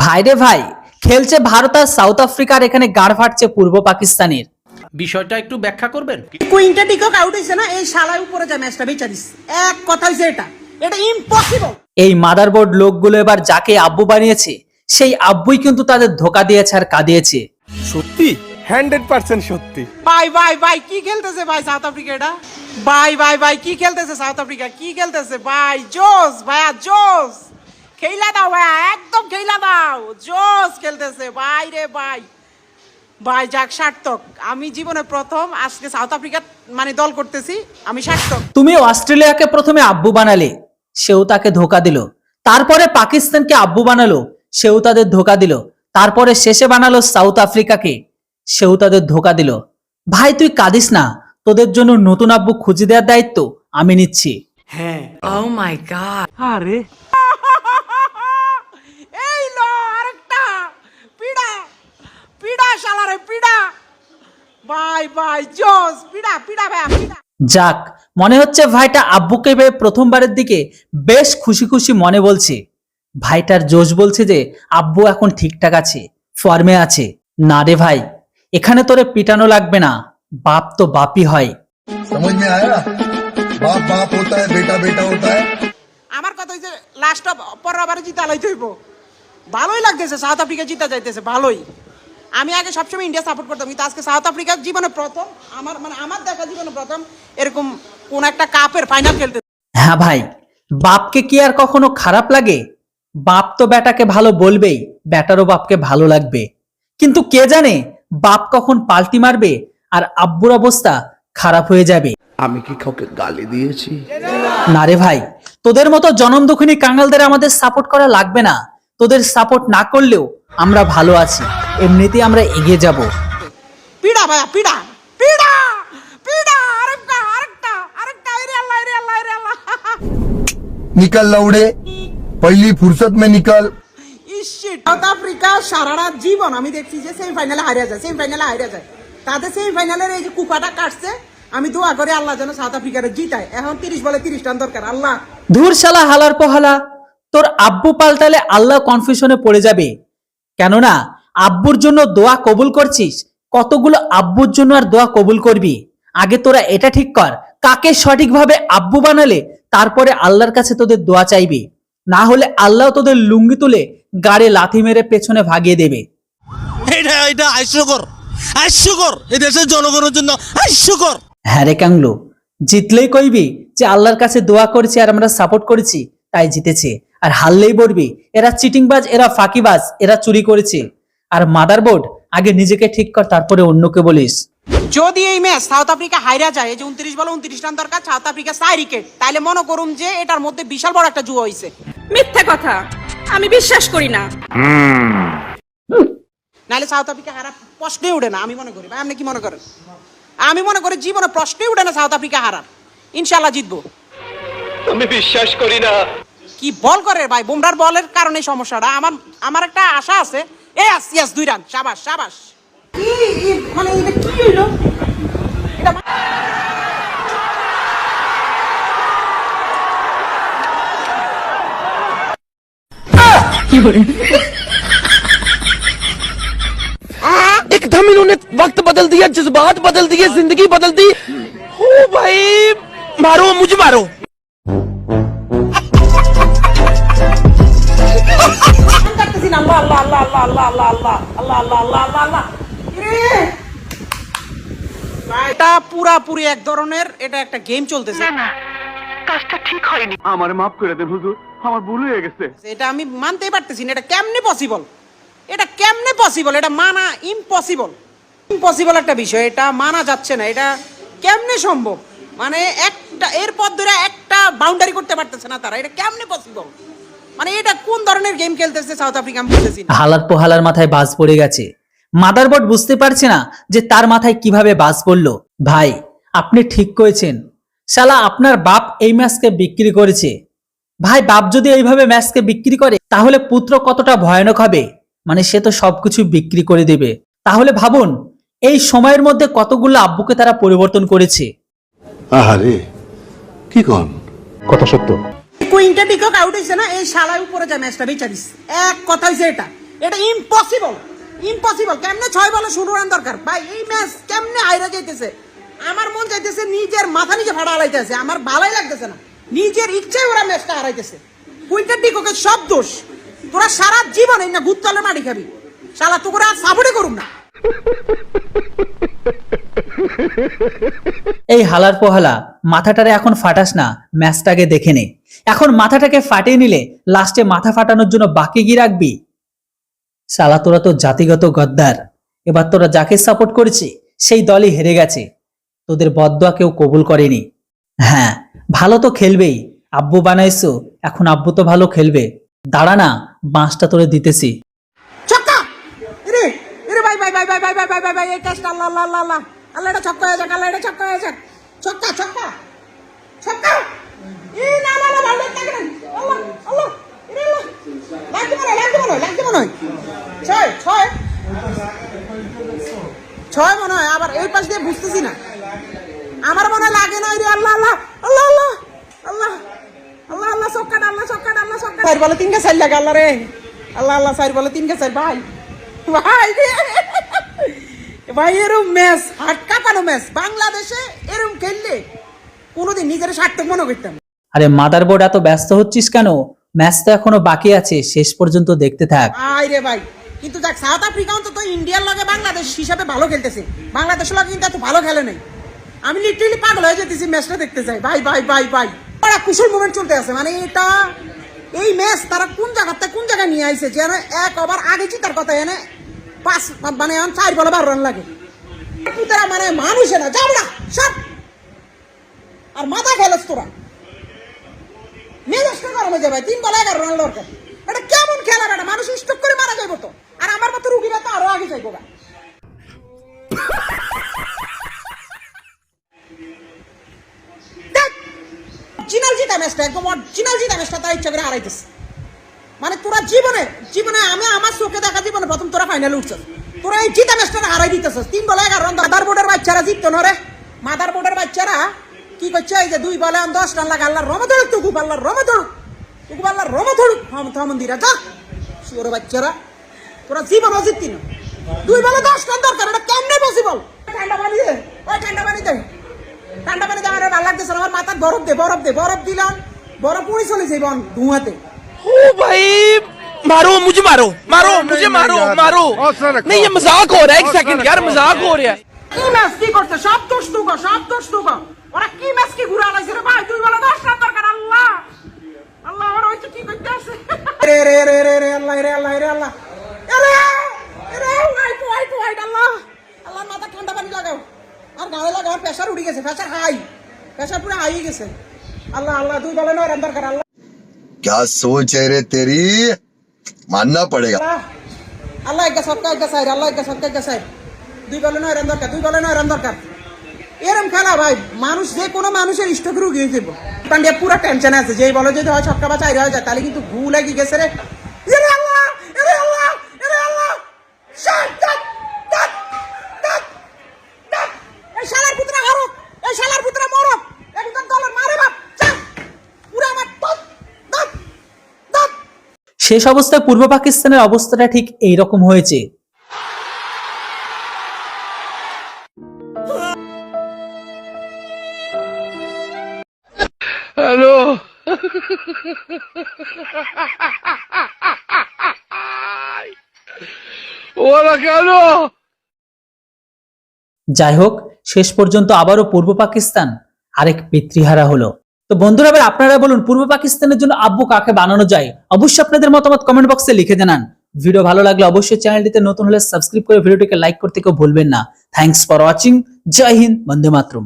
ভাইরে ভাই, খেলছে ভারত আর সাউথ আফ্রিকার, এখানে গাড় ফাটছে পূর্ব পাকিস্তানের। বিষয়টা একটু ব্যাখ্যা করবেন? কুইন্টা ডিকক আউট হইছে না, এই শালায় উপরে যায় ম্যাচটা বেচা দিস। এক কথা হইছে এটা ইম্পসিবল। এই মাদারবোর্ড লোকগুলো এবার যাকে আব্বু বানিয়েছে সেই আব্বুই কিন্তু তাদের ধোকা দিয়েছে আর কাঁদিয়েছে। সত্যি 100% সত্যি। ভাই কি খেলতেছে ভাই সাউথ আফ্রিকা? এটা ভাই কি খেলতেছে সাউথ আফ্রিকা? কি খেলতেছে ভাই? জোস ভাইয়া, জোস খেলা দাও ভাইয়া, একদম খেলা দাও। জোস খেলতেছে ভাই রে ভাই যাক সার্থক। আমি জীবনে প্রথম আজকে সাউথ আফ্রিকা মানে দল করতেছি, আমি সার্থক। তুমি অস্ট্রেলিয়াকে প্রথমে আব্বু বানালে, সেও তাকে ধোকা দিল। তারপরে পাকিস্তানকে আব্বু বানালো, সেও তাদের ধোকা দিল। তারপরে শেষে বানালো সাউথ আফ্রিকাকে, সেও তাদের ধোকা দিল। ভাই তুই কাঁদিস না, তোদের জন্য নতুন আব্বু খুঁজে দেওয়ার দায়িত্ব আমি নিচ্ছি। হ্যাঁ, Oh my god. আরে এই লো আরেকটা পিড়া শালারে পিড়া। ভাই জোস পিড়া ভাইয়া পিড়া। যাক, মনে হচ্ছে ভাইটা আব্বুকে পেয়ে প্রথমবারের দিকে বেশ খুশি মনে বলছে। ভাইটার জোশ বলছে যে আব্বু এখন ঠিকঠাক আছে, ফর্মে আছে। না রে ভাই, এখানে তোরে পিটানো লাগবে না, বাপ তো বাপই হয়। समझ में आया? बाप बाप होता है, बेटा बेटा होता है। আমার কথা হইছে লাস্ট পরের জিতা লাইতে হইব। ভালোই লাগতেছে সাউথ আফ্রিকা জিতা যাইতেছে, ভালোই। আমি আগে সবসময় ইন্ডিয়া সাপোর্ট করতাম, কিন্তু আজকে সাউথ আফ্রিকার জীবনে প্রথম আমার দেখা জীবনে প্রথম এরকম কোন একটা কাপের ফাইনাল খেলতে। হ্যাঁ ভাই, বাপকে কি আর কখনো খারাপ লাগে? বাপ তো বেটাকে ভালো বলবেই, বেটারও বাপকে ভালো লাগবে। কিন্তু কে জানে বাপ কখন পাল্টি মারবে আর আব্বুর অবস্থা খারাপ হয়ে যাবে। আমি কি কাউকে গালি দিয়েছি? না রে ভাই, তোদের মতো জনম দুঃখিনী কাঙালদের আমাদের সাপোর্ট করা লাগবে না। তোদের সাপোর্ট না করলেও আমরা ভালো আছি, এমনিতেই আমরা এগিয়ে যাব। পিড়া ভাইয়া পিড়া আরেকটা আরে আল্লাহ। निकल लौड़े, पहली फुर्सत में निकल। সাউথ আফ্রিকা সারা রাত জীবন আমি দেখছি যে সেমিফাইনালে হারিয়ে যায়। তাদের সেমিফাইনালের এই যে কুপাটা কাটছে, আমি দোয়া করি আল্লাহ যেন সাউথ আফ্রিকারে জিতায়। এখন 30 বলে 30 রান দরকার। আল্লাহ ধুর শালা হালার পহালা, তোর আব্বু পাল্টালে আল্লাহ কনফিউশনে পড়ে যাবে। কেননা আব্বুর জন্য দোয়া কবুল করছিস, কতগুলো আব্বুর জন্য আর দোয়া কবুল করবি? আগে তোরা এটা ঠিক কর, কাকে সঠিকভাবে আব্বু বানালে তারপরে আল্লাহর কাছে তোদের দোয়া চাইবি। না হলে আল্লাহ তোদের লুঙ্গি তুলে গাড়ে লাথি মেরে পেছনে ভাগিয়ে দেবে। এটা হাস্যকর এই দেশের জনগণের জন্য হাস্যকর। হ্যাঁ রে কাংলু, জিতলেই কইবি যে আল্লাহর কাছে দোয়া করেছি আর আমরা সাপোর্ট করেছি তাই জিতেছে, আর হারলেই বলবি এরা চিটিংবাজ, এরা ফাঁকিবাজ, এরা চুরি করেছে। আর মাদারবোর্ড, আগে নিজেকে ঠিক কর, তারপরে অন্যকে বলিস। যদি এই ম্যাচ সাউথ আফ্রিকা হাইরা যায়, এই যে 29 বলে 29 রান দরকার, সাউথ আফ্রিকা 4 উইকেট, তাহলে মনে করুন যে এটার মধ্যে বিশাল বড় একটা জুয়া হইছে। মিথ্যা কথা, আমি বিশ্বাস করি না। নাহলে সাউথ আফ্রিকা হারা প্রশ্নই উঠে না, আমি মনে করি। ভাই আপনি কি মনে করেন? আমি মনে করি জীবনে প্রশ্নই উঠে না সাউথ আফ্রিকা হারার। ইনশাআল্লাহ জিতবো। আমি বিশ্বাস করি না। কি বল করে ভাই, বুমরার বলের কারণে সমস্যাটা। আমার একটা আশা আছে। ইয়াস 2 রান, শাবাশ। কি মানে এটা কি হইলো? এটা एकदम इन्होंने वक्त बदल दिया, जज्बात बदल दिए, जिंदगी बदल दी। हो भाई, मारो मुझे मारो। এটা পুরাপুরি এক ধরনের, এটা একটা গেম চলতেছে। আমার মাফ করে দেন হুজুর, আমার ভুল হয়ে গেছে। এটা আমি মানতেই পারতেছি না। এটা কেমনে পসিবল? এটা মানা ইম্পসিবল একটা বিষয়। এটা মানা যাচ্ছে না। এটা কেমনে সম্ভব? মানে একটা এর পর ধরে একটা বাউন্ডারি করতে পারতেছে না তারা। এটা কেমনে পসিবল? মানে এটা কোন ধরনের গেম খেলতেছে সাউথ আফ্রিকা, আমি বুঝতেছি না। হালার পোহালার মাথায় বাজ পড়ে গেছে। মাদারবোর্ড বুঝতে পারছে না যে তার মাথায় কিভাবে বাজ পড়লো। ভাই আপনি ঠিক করেছেন, শালা আপনার বাপ এই ম্যাচকে বিক্রি করেছে। ভাই বাপ যদি এইভাবে ম্যাচকে বিক্রি করে তাহলে পুত্র কতটা ভয়ানক হবে। মানে সে তো সবকিছু বিক্রি করে দেবে। তাহলে ভাবুন এই সময়ের মধ্যে কতগুলো আব্বুকে তারা পরিবর্তন করেছে। আহারে কি কোন কথা সত্য। কুইন্টা ডিকক আউট হইছে না, এই শালায় উপরে যায় ম্যাচটা বেচা দিস। এক কথা হইছে এটা ইম্পসিবল, ইম্পসিবল। কেমনে 6 বলে 16 রান দরকার ভাই? এই ম্যাচ কেমনে হাইরা যাইতেছে? আমার মন চাইতেছে নিজের মাথা নিজে ফাটা হারাইতেছে, আমার ভালোই লাগতেছে না। নিজের ইচ্ছায় ওরা ম্যাচটা হারাইতেছে। কুইন্টার ডিককের সব দোষ। তোরা সারা জীবন এই না গুত্তলে মাটি খাবি, শালা তো করে আর সাপোর্টই করুম না। এই হালার পোহালা, মাথাটারে এখন ফাটাস না, ম্যাচটাকে দেখে নে। এখন মাথাটাকে ফাটিয়ে নিলে লাস্টে মাথা ফাটানোর জন্য বাকি কি রাখবি? শালা তোরা তো জাতিগত গদ্দার। এবার তোরা যাকে সাপোর্ট করেছে সেই দলই হেরে গেছে, তোদের বদদোয়া কেউ কবুল করেনি। হ্যাঁ, ভালো তো খেলবেই, আব্বু বানাইছো, এখন আব্বু তো ভালো খেলবে। দাঁড়া না, বাঁশটা তোরে দিতেছি। ছক্কা! এরে এরে ভাই ভাই ভাই ভাই ভাই ভাই ভাই ভাই ভাই, এই কাজটা আল্লাহ আল্লাহ আল্লাহ আল্লাহ আল্লাহ, এটা ছক্কা হয়ে যাক, আল্লাহ এটা ছক্কা হয়ে যাক। ছক্কা ছক্কা ছক্কা! ই না না না, ভালো লাগে না। আল্লাহ আল্লাহ, এরে আল্লাহ, লাগতে মনে হয়, লাগতে মনে হয়, লাগতে মনে হয়। ছয় ছয় ছয় মনে হয়। আবার এই পাশ দিয়ে বুঝতেছি না, আমার মনে হয় লাগে না। রে আল্লাহ আল্লাহ আল্লাহ আল্লাহ আল্লাহ আল্লাহ আল্লাহ, ছক্কাটা আল্লাহ, ছক্কাটা আল্লাহ, ছক্কা। 4 বলে 3 কে 4 লাগে আল্লাহ রে, আল্লাহ আল্লাহ। 4 বলে 3 কে 4 ভাই ভাই রে ভাই। এরম ম্যাচ, হাত কাঁপানো ম্যাচ বাংলাদেশে এরম খেললে কোনোদিন নিজের সার্থক মনে করতাম। আরে মাদারবোর্ড, এত ব্যস্ত হচ্ছিস কেন? ম্যাচ তো এখনো বাকি আছে, শেষ পর্যন্ত দেখতে থাক। আয় রে ভাই, কিন্তু দেখ সাউথ আফ্রিকা অন্তত ইন্ডিয়ার লগে বাংলাদেশ হিসাবে ভালো খেলতেছে, বাংলাদেশের লগে কিন্তু এত ভালো খেলে নাই। আমি লিটারালি পাগল হয়ে যেতেছি ম্যাচটা দেখতে চাই ভাই ভাই ভাই ভাই। বড় কুশল মুভমেন্ট চলতে আছে, মানে এটা এই ম্যাচ তারা কোন জায়গাতে কোন জায়গায় নিয়ে আইছে, যেন 1 ওভার আগে জিতার কথা এনে 5 মানে 4 বলে 12 রান লাগে। তারা মানে মানুষে না, যাও না সব, আর মাথা খেলাস তোরা। মেজাজটা গরম হয়ে যাবে। 3 বলে 11 রান দরকার। এটা কেমন খেলা? এটা মানুষ স্টক করে মারা যাইব তো, আর আমার মতো রুগীরা তো আরো আগে যাইব। অরিজিনাল জিতা ম্যাচটা, একদম অরিজিনাল জিতা ম্যাচটা তার ইচ্ছা করে হারাইতেছে। মানে তোরা জীবনে জীবনে আমি আমার চোখে দেখা জীবনে প্রথম তোরা ফাইনালে উঠছিস, তোরা এই জিতা ম্যাচটা হারাই দিতেছিস। 3 বলে 11 রান। মাদার বোর্ডের বাচ্চারা জিততো না রে, মাদার বোর্ডের বাচ্চারা কি করছে? এই যে 2 বলে 10 রান লাগে। আল্লাহর রহমত হড়ুক, তুকু আল্লাহর রহমত হড়ুক, তুকু আল্লাহর রহমত হড়ুক। মন্দিরা যা শিওর বাচ্চারা, তোরা জীবনও জিততি না। 2 বলে 10 রান দরকার, এটা কেমনে পসিবল? ঠান্ডা পানি দে, ওই ঠান্ডা পানি দে, ঠান্ডা পানি দে। আমার ভালো লাগতেছে না, আমার মাথায় বরফ দে, বরফ দে। বরফ দিলাম, বরফ পুরি চলে যাইব ধুঁয়াতে। ओ भाई मारो मुझे, मारो मारो मुझे, मारो मारो। नहीं ये मजाक हो रहा है, 1 सेकंड यार, मजाक हो रहा है। কি ম্যাচ কি করছে? সব দোষ তুগো, সব দোষ তুগো। ওরা কি ম্যাচ কি ঘুরে আনাইছে রে ভাই? 2 বলে 10 রান দরকার। আল্লাহ আল্লাহ, ওরা হইছে কি করতে আছে? রে রে রে রে রে আল্লাহ রে আল্লাহ রে আল্লাহ, আরে আরে ওয়াইট ওয়াইট আল্লাহ আল্লাহ। মাথা ঠান্ডা পানি লাগাও, আর গায়ে লাগাও। প্রেসার উঠে গেছে, প্রেসার হাই, প্রেসার পুরো হাই গেছে। আল্লাহ আল্লাহ, 2 বলে 9 রান দরকার। আল্লাহ क्या सोच है रे तेरी, मानना पड़ेगा। আল্লাহ একটা সবকা একটা সাইড, আল্লাহ একটা সবকা একটা সাইড। 2 বলে 9 রান দরকার, 2 বলে 9 রান দরকার। এরম খেলা ভাই, মানুষ যে কোনো মানুষের স্ট্রোক রোগী হয়ে যাবে। পান্ডিয়া পুরো টেনশন আছে, যেই বলে যদি হয় ছক্কা বা 4 হয়ে যায়, তাহলে কিন্তু ভুল লাগি গেছে রে। এরে আল্লাহ, এরে আল্লাহ, এরে আল্লাহ, শাট ডাক ডাক ডাক ডাক। এই শালার পুত্র হারো, এই শালার পুত্র মরো, একদম দলের মারে বাপ চল পুরো আমার টপ ডাক ডাক। শেষ অবস্থায় পূর্ব পাকিস্তানের অবস্থাটা ঠিক এই রকম হয়েছে। हेलो ওরা কেন? যাই হোক, শেষ পর্যন্ত আবারও পূর্ব পাকিস্তান আরেক পিতৃহারা হলো। তো বন্ধুরা, এবার আপনারা বলুন পূর্ব পাকিস্তানের জন্য আব্বু কাকে বানানো যায়? অবশ্যই আপনাদের মতামত কমেন্ট বক্সে লিখে জানান। ভিডিও ভালো লাগলে অবশ্যই চ্যানেলটিতে নতুন হলে সাবস্ক্রাইব করে ভিডিওটিকে লাইক করতে কেউ ভুলবেন না। Thanks for watching. জয় হিন্দ, বন্দে মাতরম।